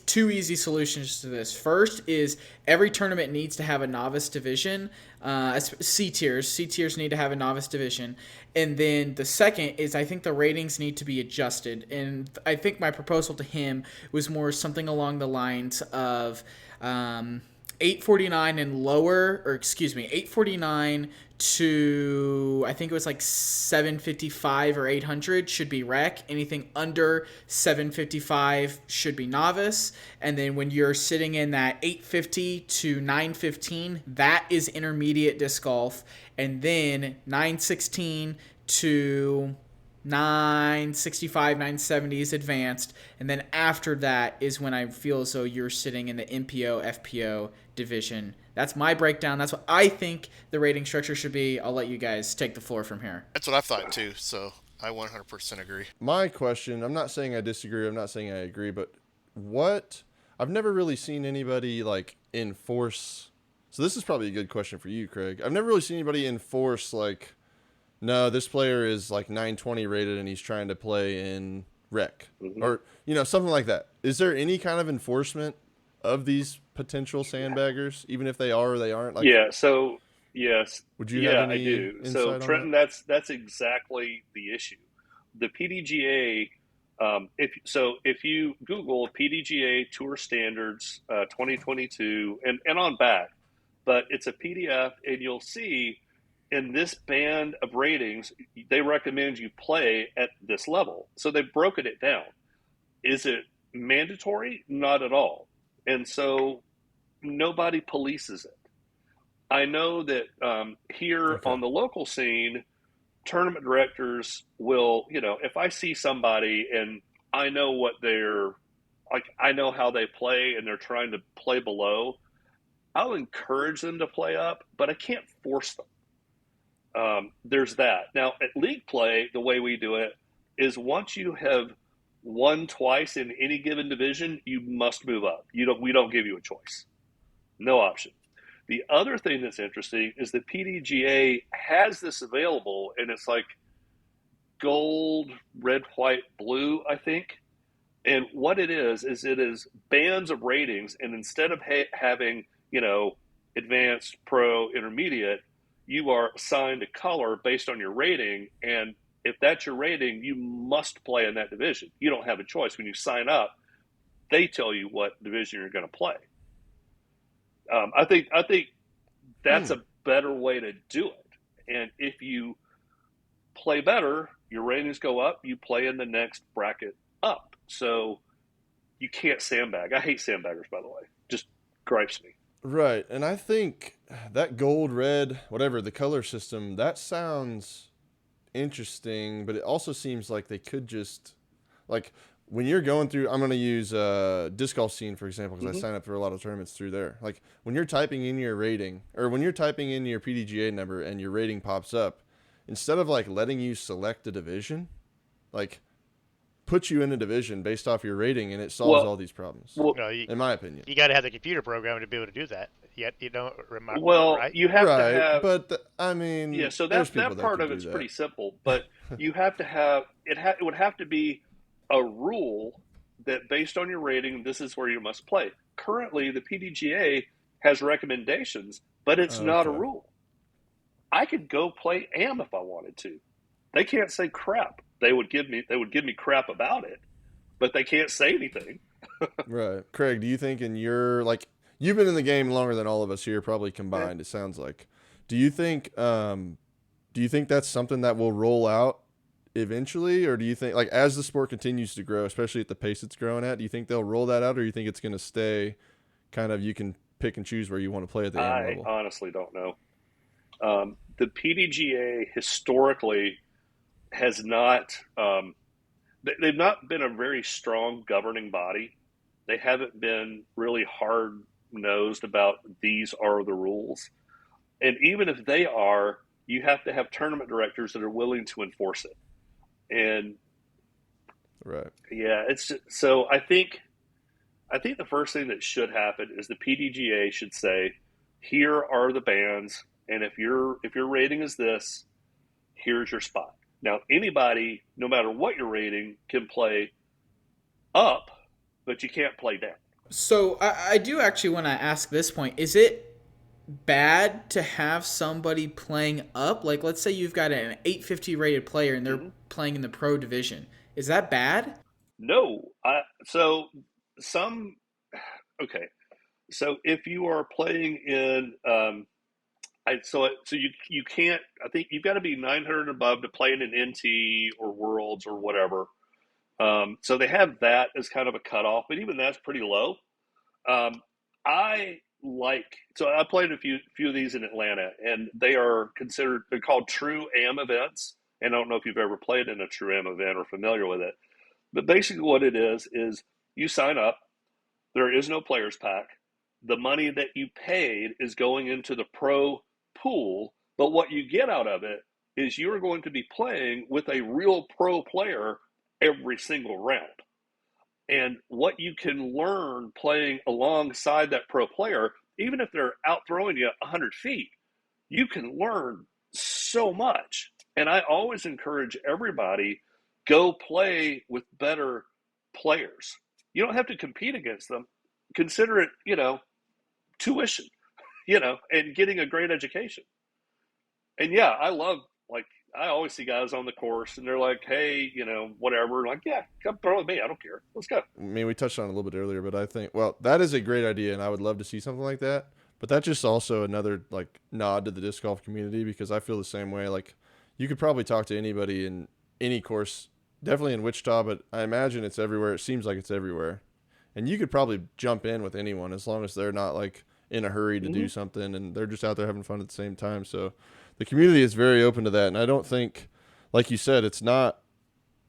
two easy solutions to this. First is every tournament needs to have a novice division. C tiers. C tiers need to have a novice division. And then the second is I think the ratings need to be adjusted. And I think my proposal to him was more something along the lines of 849 and lower, or excuse me, 849 to I think it was like 755 or 800 should be rec. Anything under 755 should be novice. And then when you're sitting in that 850 to 915, that is intermediate disc golf. And then 916 to 965, 970 is advanced, and then after that is when I feel as though you're sitting in the MPO, FPO division. That's my breakdown. That's what I think the rating structure should be. I'll let you guys take the floor from here. That's what I thought too. So I 100% agree. My question, I'm not saying I disagree, I'm not saying I agree, but I've never really seen anybody like enforce. So this is probably a good question for you, Craig. I've never really seen anybody enforce like, no, this player is like 920 rated and he's trying to play in rec or, something like that. Is there any kind of enforcement of these potential sandbaggers, even if they are or they aren't? Like, Yeah. So yes. would you Yeah, have any I do. insight So on Trenton, that? that's exactly the issue. The PDGA. If you Google PDGA Tour Standards 2022 and on back, but it's a PDF and you'll see in this band of ratings they recommend you play at this level. So they've broken it down. Is it mandatory? Not at all. And so nobody polices it. I know that here Okay. on the local scene, tournament directors will, if I see somebody and I know what I know how they play and they're trying to play below, I'll encourage them to play up, but I can't force them. There's that. Now, at league play, the way we do it is once you have won twice in any given division, you must move up. We don't give you a choice. No option. The other thing that's interesting is the PDGA has this available, and it's like gold, red, white, blue, I think. And what it is it is bands of ratings, and instead of having, advanced, pro, intermediate, you are assigned a color based on your rating, and if that's your rating, you must play in that division. You don't have a choice. When you sign up, they tell you what division you're going to play. I think that's a better way to do it. And if you play better, your ratings go up, you play in the next bracket up. So you can't sandbag. I hate sandbaggers, by the way. Just gripes me. Right. And I think that gold, red, whatever, the color system, that sounds interesting, but it also seems like they could just, like, when you're going through, I'm going to use Disc Golf Scene, for example, because I sign up for a lot of tournaments through there. Like, when you're typing in your rating, or when you're typing in your PDGA number and your rating pops up, instead of, like, letting you select a division, like, put you in a division based off your rating, and it solves all these problems, in my opinion. You got to have the computer program to be able to do that. Yet you don't remember, well, right? you have to have. But I mean, Yeah, so there's that people part can of do it's that. pretty simple, but you have to have it. It would have to be a rule that based on your rating, this is where you must play. Currently, the PDGA has recommendations, but it's not a Okay. rule. I could go play AM if I wanted to. They can't say crap. They would give me crap about it, but they can't say anything. Right. Craig, do you think in your, like, you've been in the game longer than all of us here, probably combined, it sounds like. Do you think that's something that will roll out eventually, or do you think, like, as the sport continues to grow, especially at the pace it's growing at, do you think they'll roll that out, or do you think it's going to stay kind of, you can pick and choose where you want to play at the AM I level? honestly don't know. The PDGA historically has not. They've not been a very strong governing body. They haven't been really hard nosed about these are the rules. And even if they are, you have to have tournament directors that are willing to enforce it. And Right. yeah, it's just, so I think the first thing that should happen is the PDGA should say, here are the bans, and if your rating is this, here's your spot. Now anybody, no matter what your rating, can play up, but you can't play down. So I do actually want to ask this point. Is it bad to have somebody playing up? Like, let's say you've got an 850 rated player and they're playing in the pro division. Is that bad? No. So some, okay. So if you are playing in, so you can't, I think you've got to be 900 above to play in an NT or Worlds or whatever. So they have that as kind of a cutoff, but even that's pretty low. I played a few of these in Atlanta, and they're called true AM events. And I don't know if you've ever played in a true AM event or familiar with it, but basically what it is you sign up. There is no players pack. The money that you paid is going into the pro pool, but what you get out of it is you're going to be playing with a real pro player every single round. And what you can learn playing alongside that pro player, even if they're outthrowing you 100 feet, you can learn so much. And I always encourage everybody, go play with better players. You don't have to compete against them. Consider it, tuition, and getting a great education. And yeah, I always see guys on the course and they're like, hey, whatever. Like, yeah, come throw with me. I don't care. Let's go. I mean, we touched on it a little bit earlier, but I think, well, that is a great idea, and I would love to see something like that. But that's just also another, like, nod to the disc golf community, because I feel the same way. Like, you could probably talk to anybody in any course, definitely in Wichita, but I imagine it's everywhere. It seems like it's everywhere. And you could probably jump in with anyone as long as they're not, like, in a hurry to do something, and they're just out there having fun at the same time. So the community is very open to that, and I don't think, like you said, it's not,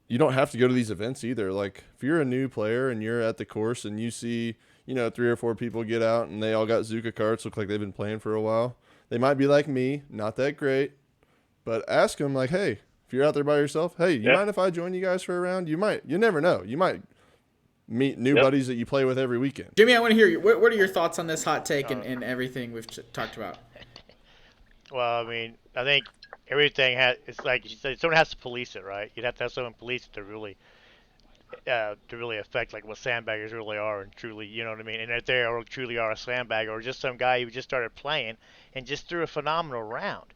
you don't have to go to these events either. Like, if you're a new player and you're at the course and you see, 3 or 4 people get out and they all got Zuka carts, look like they've been playing for a while, they might be like me, not that great, but ask them, like, hey, if you're out there by yourself, hey, you mind if I join you guys for a round? You never know. You might meet new buddies that you play with every weekend. Jimmy, I want to hear you. What are your thoughts on this hot take and everything we've talked about? Well, I mean, I think everything it's like you said, someone has to police it, right? You'd have to have someone police it to really affect like what sandbaggers really are and truly, you know what I mean? And if they truly are a sandbagger, or just some guy who just started playing and just threw a phenomenal round.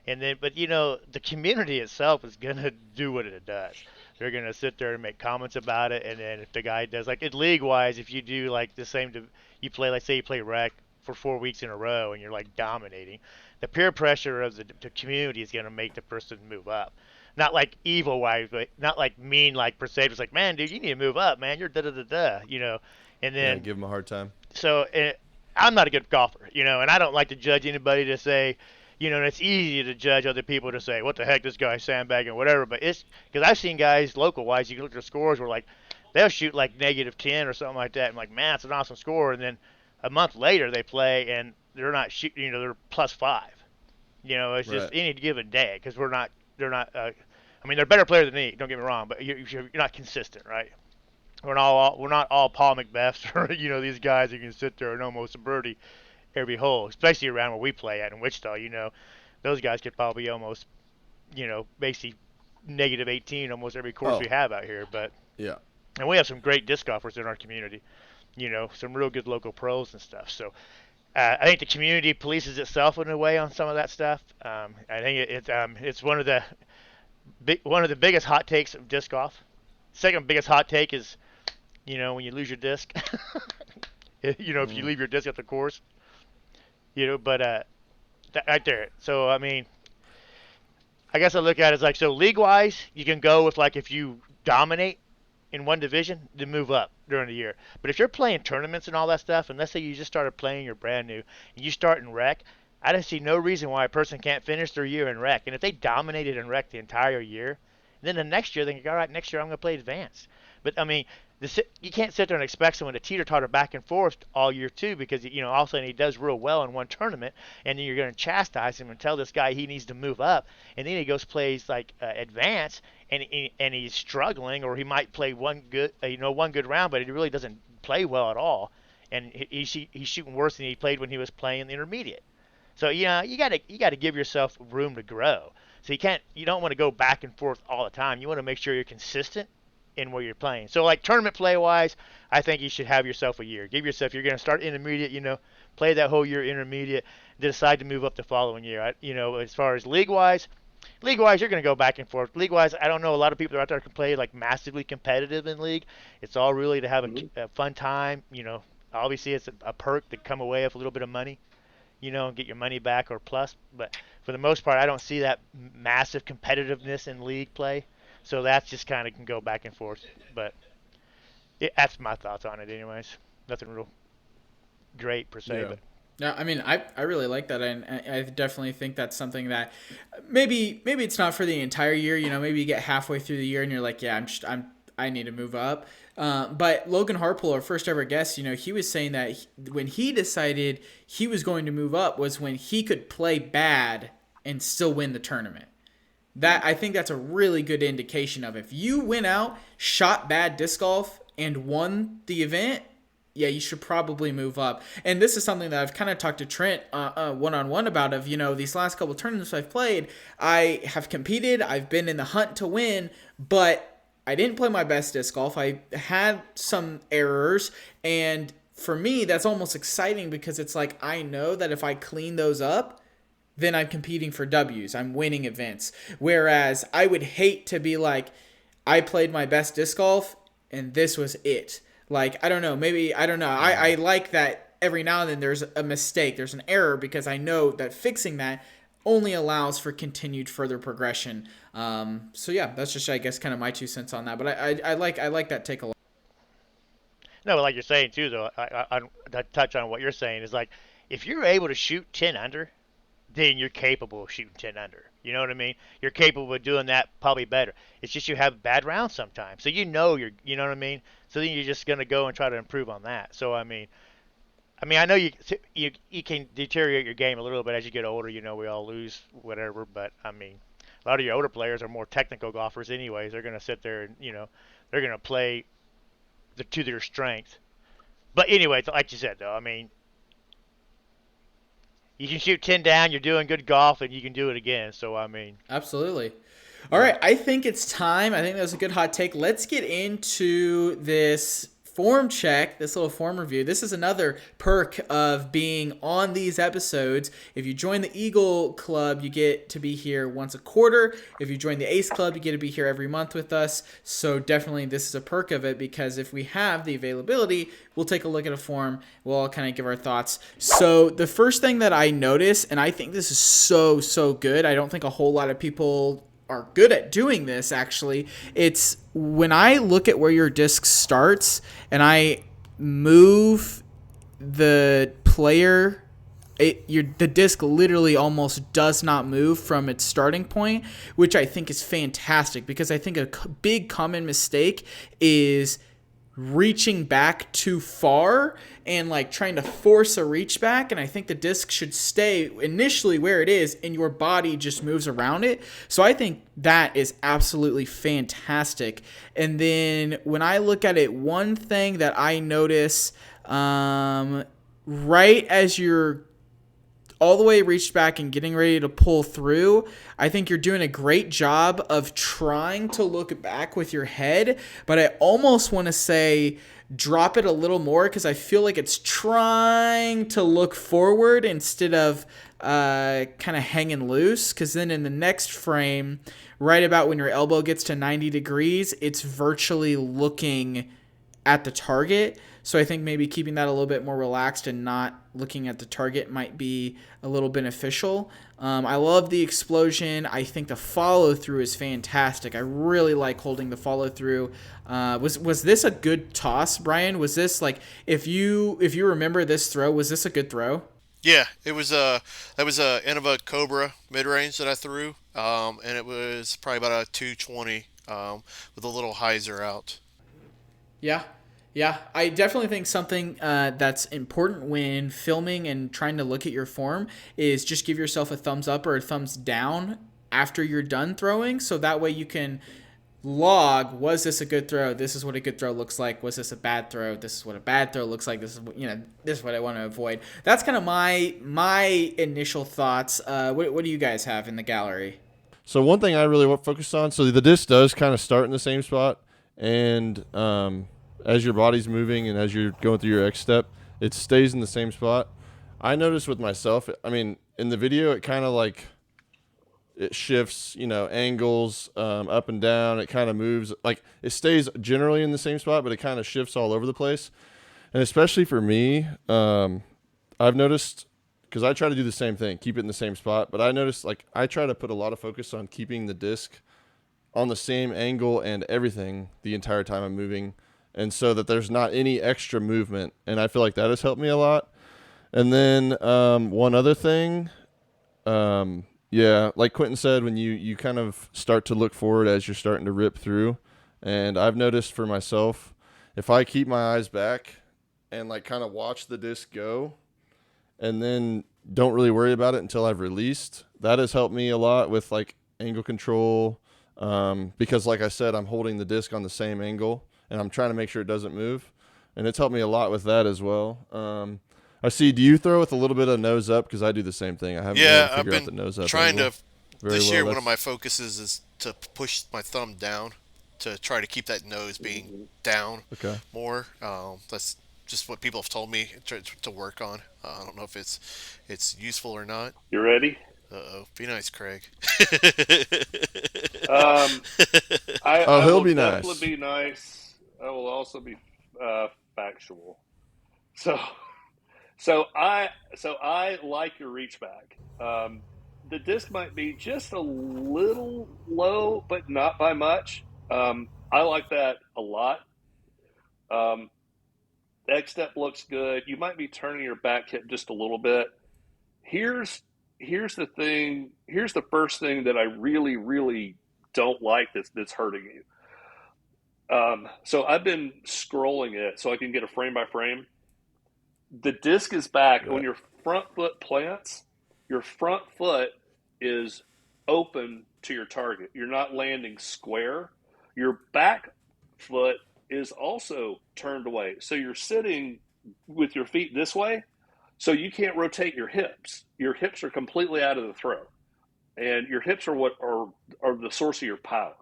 And then, but the community itself is gonna do what it does. They're gonna sit there and make comments about it, and then if the guy does, like, in league-wise, if you do like the same, you play, like, say you play rec for 4 weeks in a row and you're like dominating, the peer pressure of the community is gonna make the person move up. Not like evil wise, but not like mean like per se. It's like, man, dude, you need to move up, man. You're da da da da, you know. And Yeah, then give them a hard time. so I'm not a good golfer, you know, and I don't like to judge anybody to say, you know, and it's easy to judge other people to say, what the heck, this guy's sandbagging or whatever. But it's because I've seen guys local wise, you can look at their scores where like they'll shoot like -10 or something like that. And like, man, it's an awesome score. And then a month later they play and they're not shooting, you know, they're +5. You know, it's just Right. any given day because they're not. I mean, they're better players than me. Don't get me wrong, but you're not consistent, right? We're not all Paul McBeths or you know these guys who can sit there and almost a birdie every hole, especially around where we play at in Wichita. You know, those guys could probably almost, you know, basically -18 almost every course Oh. we have out here. But Yeah. and we have some great disc golfers in our community. You know, some real good local pros and stuff. So I think the community polices itself in a way on some of that stuff. I think it's one of the biggest hot takes of disc golf. Second biggest hot take is, you know, when you lose your disc. You know, if you leave your disc at the course. You know, but right there. So I mean, I guess I look at it as like, so league wise, you can go with like if you dominate in one division, to move up during the year. But if you're playing tournaments and all that stuff, and let's say you just started playing, you're brand new, and you start in rec, I don't see no reason why a person can't finish their year in rec. And if they dominated in rec the entire year, then the next year they can go, all right, next year I'm going to play advanced. But I mean, you can't sit there and expect someone to teeter-totter back and forth all year too, because you know all of a sudden he does real well in one tournament, and then you're going to chastise him and tell this guy he needs to move up, and then he goes plays like advanced, and he's struggling, or he might play one good round, but he really doesn't play well at all, and he's shooting worse than he played when he was playing the intermediate. So you know you got to give yourself room to grow. So you don't want to go back and forth all the time. You want to make sure you're consistent in where you're playing. So like tournament play wise, I think you should have yourself a year. Give yourself, you're going to start intermediate, you know, play that whole year intermediate, decide to move up the following year. You know, as far as league wise, you're going to go back and forth. League wise, I don't know, a lot of people out there can play like massively competitive in league. It's all really to have a fun time. You know, obviously it's a perk to come away with a little bit of money, you know, and get your money back or plus. But for the most part, I don't see that massive competitiveness in league play. So that's just kind of can go back and forth. But that's my thoughts on it anyways. Nothing real great per se. Yeah. But Yeah, I mean, I really like that, and I definitely think that's something that maybe it's not for the entire year. You know, maybe you get halfway through the year and you're like, yeah, I need to move up. But Logan Harpool, our first ever guest, you know, he was saying that when he decided he was going to move up was when he could play bad and still win the tournament. That I think that's a really good indication of if you went out, shot bad disc golf, and won the event, yeah, you should probably move up. And this is something that I've kind of talked to Trent one-on-one about of, you know, these last couple tournaments I've played, I have competed, I've been in the hunt to win, but I didn't play my best disc golf. I had some errors, and for me, that's almost exciting because it's like I know that if I clean those up, then I'm competing for W's. I'm winning events. Whereas I would hate to be like, I played my best disc golf and this was it. Like, I don't know. I like that every now and then there's a mistake. There's an error because I know that fixing that only allows for continued further progression. So yeah, that's just, I guess, kind of my 2 cents on that. But I like that take a lot. no, but like you're saying too, though, I touch on what you're saying is like, if you're able to shoot 10 under, then you're capable of shooting 10 under. You know what I mean? You're capable of doing that probably better. It's just you have bad rounds sometimes. So you know you know what I mean? So then you're just going to go and try to improve on that. So I mean I know you can deteriorate your game a little bit as you get older. You know, we all lose whatever, but I mean, a lot of your older players are more technical golfers anyways. They're going to sit there and, you know, they're going to play to their strength. But anyway, like you said though, I mean, you can shoot 10 down, you're doing good golf, and you can do it again. So, I mean. Absolutely. All right, I think it's time. I think that was a good hot take. Let's get into this form check, this little form review. This is another perk of being on these episodes. If you join the Eagle Club, you get to be here once a quarter. If you join the Ace Club, you get to be here every month with us. So definitely this is a perk of it because if we have the availability, we'll take a look at a form. We'll all kind of give our thoughts. So the first thing that I notice, and I think this is so good, I don't think a whole lot of people are good at doing this, actually. It's when I look at where your disc starts and I move the player, the disc literally almost does not move from its starting point, which I think is fantastic, because I think a big common mistake is reaching back too far and like trying to force a reach back, and I think the disc should stay initially where it is and your body just moves around it. So I think that is absolutely fantastic. And then when I look at it, one thing that I notice right as you're all the way reached back and getting ready to pull through, I think you're doing a great job of trying to look back with your head, but I almost want to say drop it a little more, because I feel like it's trying to look forward instead of kind of hanging loose, because then in the next frame, right about when your elbow gets to 90 degrees, it's virtually looking at the target. So I think maybe keeping that a little bit more relaxed and not looking at the target might be a little beneficial. I love the explosion. I think the follow through is fantastic. I really like holding the follow through. Was this a good toss, Brian? Was this like, if you remember this throw, was this a good throw? Yeah, it was that was a Innova Cobra mid range that I threw, and it was probably about a 220 with a little hyzer out. Yeah. Yeah, I definitely think something that's important when filming and trying to look at your form is just give yourself a thumbs up or a thumbs down after you're done throwing, so that way you can log, was this a good throw? This is what a good throw looks like. Was this a bad throw? This is what a bad throw looks like. This is what, this is what I want to avoid. That's kind of my initial thoughts. What do you guys have in the gallery? So one thing I really focused on, so the disc does kind of start in the same spot, and as your body's moving and as you're going through your X step, it stays in the same spot. I noticed with myself, I mean, in the video, it kind of like, it shifts, angles up and down. It kind of moves, like it stays generally in the same spot, but it kind of shifts all over the place. And especially for me, I've noticed, because I try to do the same thing, keep it in the same spot, but I noticed like I try to put a lot of focus on keeping the disc on the same angle and everything the entire time I'm moving, and so that there's not any extra movement. And I feel like that has helped me a lot. And then one other thing, yeah, like Quentin said, when you kind of start to look forward as you're starting to rip through, and I've noticed for myself, if I keep my eyes back and like kind of watch the disc go and then don't really worry about it until I've released, that has helped me a lot with like angle control, because like I said, I'm holding the disc on the same angle and I'm trying to make sure it doesn't move, and it's helped me a lot with that as well. I see. Do you throw with a little bit of nose up? Because I do the same thing. I haven't been able to figure out the nose up Trying angle to this very year. well. One of my focuses is to push my thumb down to try to keep that nose being down more. That's just what people have told me to work on. I don't know if it's useful or not. You ready? Be nice, Craig. I he'll will be definitely nice. be nice. I will also be factual. So I like your reach back. The disc might be just a little low, but not by much. I like that a lot. X step looks good. You might be turning your back hip just a little bit. Here's the thing. Here's the first thing that I really, really don't like that's hurting you. So I've been scrolling it so I can get a frame by frame. The disc is back. Yeah. When your front foot plants, your front foot is open to your target. You're not landing square. Your back foot is also turned away. So you're sitting with your feet this way, so you can't rotate your hips. Your hips are completely out of the throw. And your hips are what are the source of your power.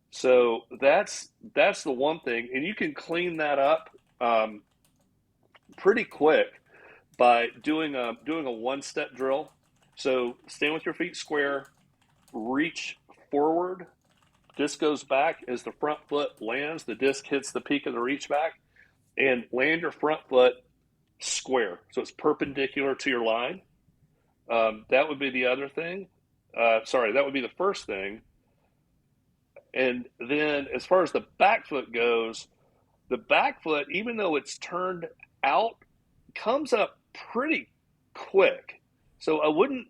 So that's the one thing. And you can clean that up pretty quick by doing a one-step drill. So stand with your feet square, reach forward, disc goes back. As the front foot lands, the disc hits the peak of the reach back, and land your front foot square, so it's perpendicular to your line. That would be the other thing. That would be the first thing. And then as far as the back foot goes, the back foot, even though it's turned out, comes up pretty quick. So I wouldn't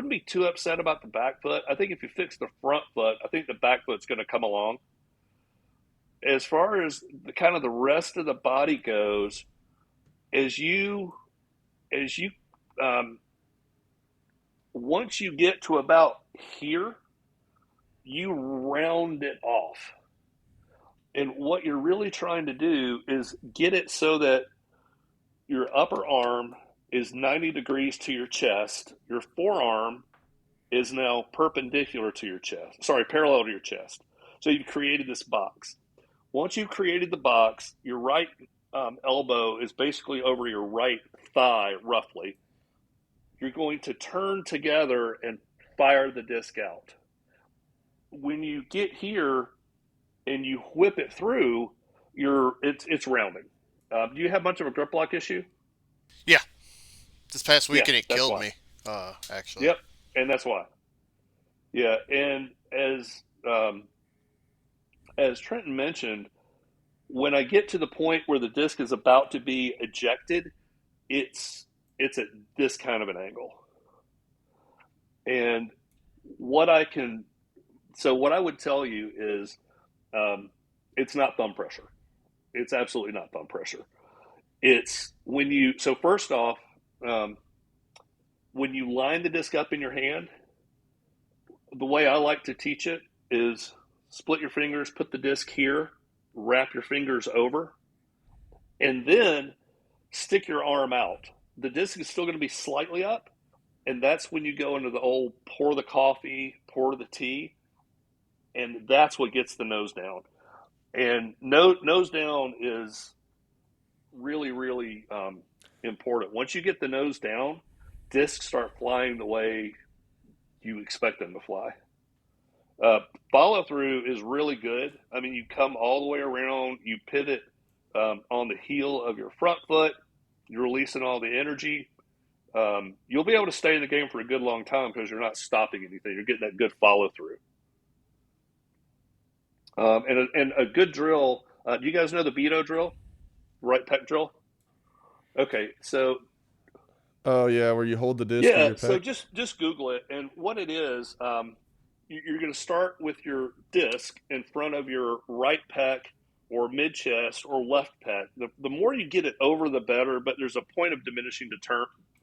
be too upset about the back foot. I think if you fix the front foot, I think the back foot's going to come along. As far as the kind of the rest of the body goes, as you once you get to about here, you round it off. And what you're really trying to do is get it so that your upper arm is 90 degrees to your chest. Your forearm is now perpendicular to your chest. Sorry, parallel to your chest. So you've created this box. Once you've created the box, your right elbow is basically over your right thigh, roughly. You're going to turn together and fire the disc out. When you get here and you whip it through, it's rounding. Do you have much of a grip lock issue? Yeah. This past weekend it that's killed why. me. Actually. Yep, and that's why. Yeah, and as Trenton mentioned, when I get to the point where the disc is about to be ejected, it's at this kind of an angle. And what I would tell you is, it's not thumb pressure. It's absolutely not thumb pressure. It's when you, so first off, when you line the disc up in your hand, the way I like to teach it is split your fingers, put the disc here, wrap your fingers over, and then stick your arm out. The disc is still going to be slightly up, and that's when you go into the old pour the coffee, pour the tea, and that's what gets the nose down. And nose down is really, really important. Once you get the nose down, discs start flying the way you expect them to fly. Follow through is really good. I mean, you come all the way around, you pivot on the heel of your front foot, you're releasing all the energy. You'll be able to stay in the game for a good long time because you're not stopping anything. You're getting that good follow through. And a good drill. Do you guys know the Beetle Drill? Right pec drill? Okay, so Oh yeah, where you hold the disc with yeah, your so pec. just Google it, and what it is, you're going to start with your disc in front of your right pec or mid chest or left pec. The more you get it over, the better. But there's a point of diminishing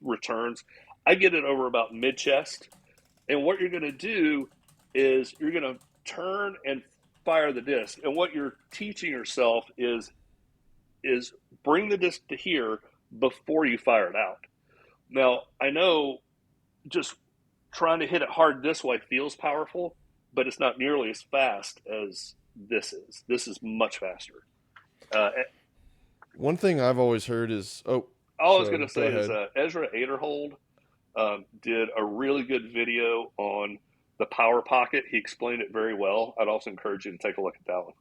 returns. I get it over about mid chest, and what you're going to do is you're going to turn and fire the disc. And what you're teaching yourself is bring the disc to here before you fire it out. Now, I know just trying to hit it hard this way feels powerful, but it's not nearly as fast as this is. This is much faster. One thing I've always heard is All I was going to say is Ezra Aderhold did a really good video on the power pocket. He explained it very well. I'd also encourage you to take a look at that one.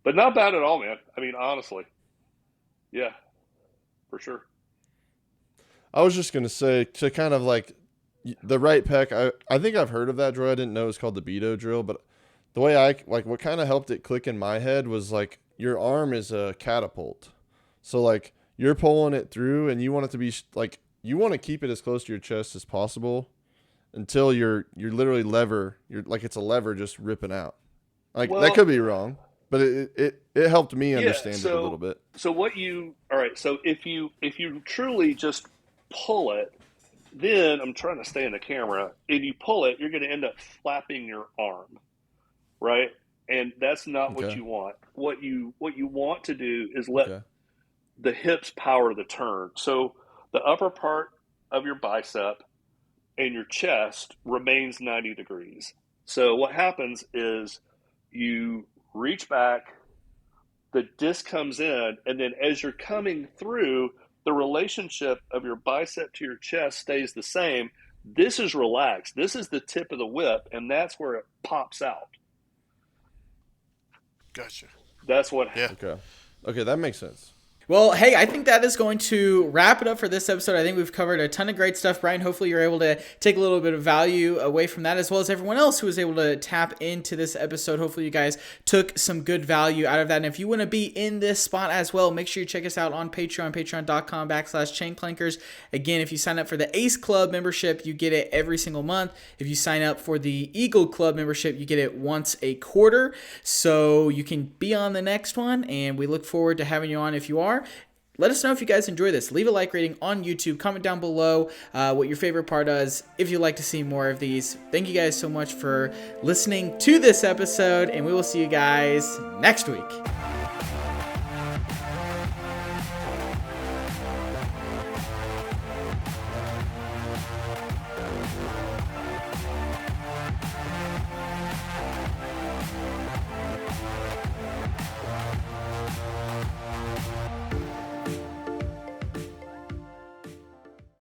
But not bad at all, man. I mean, honestly. Yeah, for sure. I was just gonna say to kind of like the right pec. I think I've heard of that drill. I didn't know it was called the Beetle Drill, but the way I like what kind of helped it click in my head was like your arm is a catapult, so like you're pulling it through and you want it to be like you want to keep it as close to your chest as possible until you're literally you're like it's a lever just ripping out. Like that could be wrong, but it helped me understand it a little bit. So all right, so if you truly just pull it, then I'm trying to stay in the camera. If you pull it, you're going to end up flapping your arm, right? And that's not what you want. What you want to do is let the hips power the turn. So the upper part of your bicep and your chest remains 90 degrees. So what happens is you reach back, the disc comes in, and then as you're coming through, the relationship of your bicep to your chest stays the same. This is relaxed. This is the tip of the whip, and that's where it pops out. Gotcha. That's what. Yeah. Okay, that makes sense. Well, hey, I think that is going to wrap it up for this episode. I think we've covered a ton of great stuff. Brian, hopefully you're able to take a little bit of value away from that, as well as everyone else who was able to tap into this episode. Hopefully you guys took some good value out of that. And if you want to be in this spot as well, make sure you check us out on Patreon, patreon.com/ChainClankers. Again, if you sign up for the Ace Club membership, you get it every single month. If you sign up for the Eagle Club membership, you get it once a quarter. So you can be on the next one, and we look forward to having you on if you are. Let us know if you guys enjoy this. Leave a like rating on YouTube. Comment down below what your favorite part is, if you'd like to see more of these. Thank you guys so much for listening to this episode, and we will see you guys next week.